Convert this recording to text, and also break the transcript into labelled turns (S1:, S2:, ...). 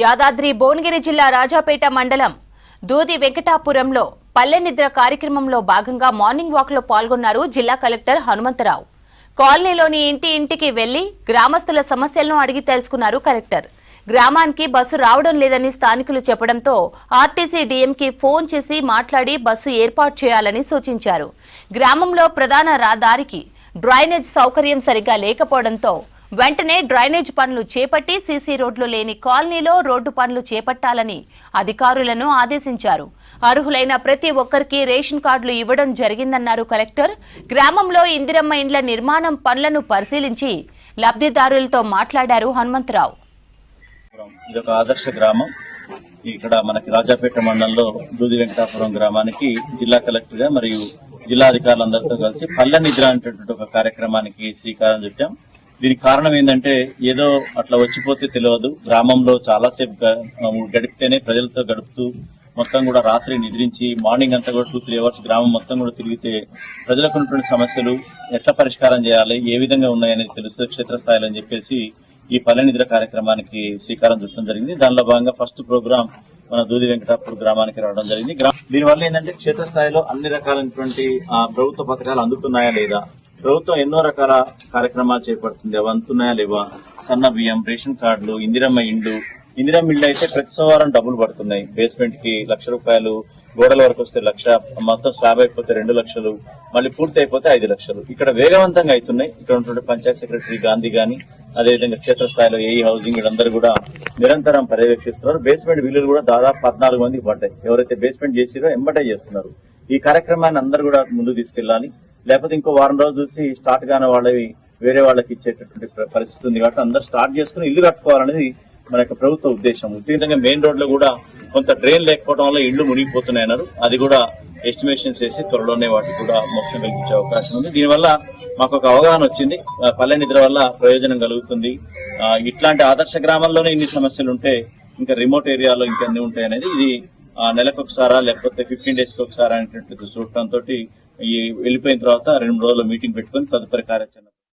S1: యాదాద్రి భువనగిరి జిల్లా రాజాపేట మండలం దూది వెంకటాపురంలో పల్లె నిద్ర కార్యక్రమంలో భాగంగా మార్నింగ్ వాక్ లో పాల్గొన్నారు జిల్లా కలెక్టర్ హనుమంతరావు. కాలనీలోని ఇంటికి వెళ్లి గ్రామస్తుల సమస్యలను అడిగి తెలుసుకున్నారు కలెక్టర్. గ్రామానికి బస్సు రావడం లేదని స్థానికులు చెప్పడంతో ఆర్టీసీ డీఎంకి ఫోన్ చేసి మాట్లాడి బస్సు ఏర్పాటు చేయాలని సూచించారు. గ్రామంలో ప్రధాన రహదారికి డ్రైనేజ్ సౌకర్యం సరిగా లేకపోవడంతో వెంటనే డ్రైనేజ్ పనులు చేపట్టి సీసీ రోడ్లు లేని కాలనీలో రోడ్డు పనులు చేపట్టాలని అధికారులను ఆదేశించారు. అర్హులైన ప్రతి ఒక్కరికి రేషన్ కార్డులు ఇవ్వడం జరిగిందన్నారు కలెక్టర్. గ్రామంలో ఇందిరమ్మ ఇండ్ల నిర్మాణం పనులను పరిశీలించి లబ్ధిదారులతో మాట్లాడారు హనుమంతరావు.
S2: ఇదొక ఆదర్శ గ్రామం. ఇక్కడ మనకి రాజాపేట మండలంలో దూది వెంకటాపురం గ్రామానికి జిల్లా కలెక్టర్ గా మరియు జిల్లా అధికారులందరితో కలిసి పల్లె నిద్ర అనేటటువంటి ఒక కార్యక్రమానికి శ్రీకారం చుట్టాం. దీనికి కారణం ఏంటంటే ఏదో అట్లా వచ్చిపోతే తెలియదు. గ్రామంలో చాలాసేపు గడిపితేనే ప్రజలతో గడుపుతూ మొత్తం కూడా రాత్రి నిద్రించి మార్నింగ్ అంతా కూడా 2-3 అవర్స్ గ్రామం మొత్తం కూడా తిరిగితే ప్రజలకు ఉన్నటువంటి సమస్యలు ఎట్లా పరిష్కారం చేయాలి, ఏ విధంగా ఉన్నాయనేది తెలుస్తుంది క్షేత్రస్థాయిలో అని చెప్పేసి ఈ పల్లె నిద్ర కార్యక్రమానికి శ్రీకారం చుట్టడం జరిగింది. దానిలో భాగంగా ఫస్ట్ ప్రోగ్రామ్ మన దూది వెంకటాపురం గ్రామానికి రావడం జరిగింది. దీనివల్ల ఏంటంటే క్షేత్రస్థాయిలో అన్ని రకాలైనటువంటి ప్రభుత్వ పథకాలు అందుతున్నాయా లేదా, ప్రభుత్వం ఎన్నో రకాల కార్యక్రమాలు చేపడుతుంది, అవి అందుతున్నాయా లేవా, సన్న బియ్యం, రేషన్ కార్డులు, ఇందిరమ్మ ఇండ్లు అయితే ప్రతి సోమవారం డబ్బులు పడుతున్నాయి. బేస్మెంట్ కి ₹1,00,000, గోడల వరకు వస్తే 1,00,000, మొత్తం స్లాబ్ అయిపోతే 2 లక్షలు, మళ్ళీ పూర్తి అయిపోతే 5 లక్షలు. ఇక్కడ వేగవంతంగా అవుతున్నాయి. ఇక్కడ ఉన్నటువంటి పంచాయత్ సెక్రటరీ గాంధీ గాని, అదేవిధంగా క్షేత్రస్థాయిలో ఏఈ హౌసింగ్ వీళ్ళందరూ కూడా నిరంతరం పర్యవేక్షిస్తున్నారు. బేస్మెంట్ బిల్లులు కూడా దాదాపు 14 మందికి పడ్డాయి. ఎవరైతే బేస్మెంట్ చేసిరో ఎంబటే చేస్తున్నారు. ఈ కార్యక్రమాన్ని అందరూ కూడా ముందుకు తీసుకెళ్లాలి. లేకపోతే ఇంకో వారం రోజులు చూసి స్టార్ట్ కాని వాళ్ళవి వేరే వాళ్ళకి ఇచ్చేటటువంటి పరిస్థితి ఉంది. కాబట్టి అందరూ స్టార్ట్ చేసుకుని ఇల్లు కట్టుకోవాలనేది మన యొక్క ప్రభుత్వ ఉద్దేశం. ముఖ్యంగా మెయిన్ రోడ్ లో కూడా కొంత డ్రైన్ లేకపోవడం వల్ల ఇళ్లు మునిగిపోతున్నాయన్నారు. అది కూడా ఎస్టిమేషన్స్ వేసి త్వరలోనే వాటికి కూడా మోక్షం కల్పించే అవకాశం ఉంది. దీనివల్ల మాకు ఒక అవగాహన వచ్చింది. పల్లె నిద్ర వల్ల ప్రయోజనం కలుగుతుంది. ఇట్లాంటి ఆదర్శ గ్రామాల్లోనే ఇన్ని సమస్యలు ఉంటే ఇంకా రిమోట్ ఏరియాలో ఇంకెన్ని ఉంటాయి అనేది ఇది నెలకు ఒకసారా లేకపోతే 15 days ఒకసారి అనేటువంటి చూడటంతో ఈ వెళ్ళిపోయిన తర్వాత 2 రోజుల మీటింగ్ పెట్టుకుని తదుపరి కార్యాచరణ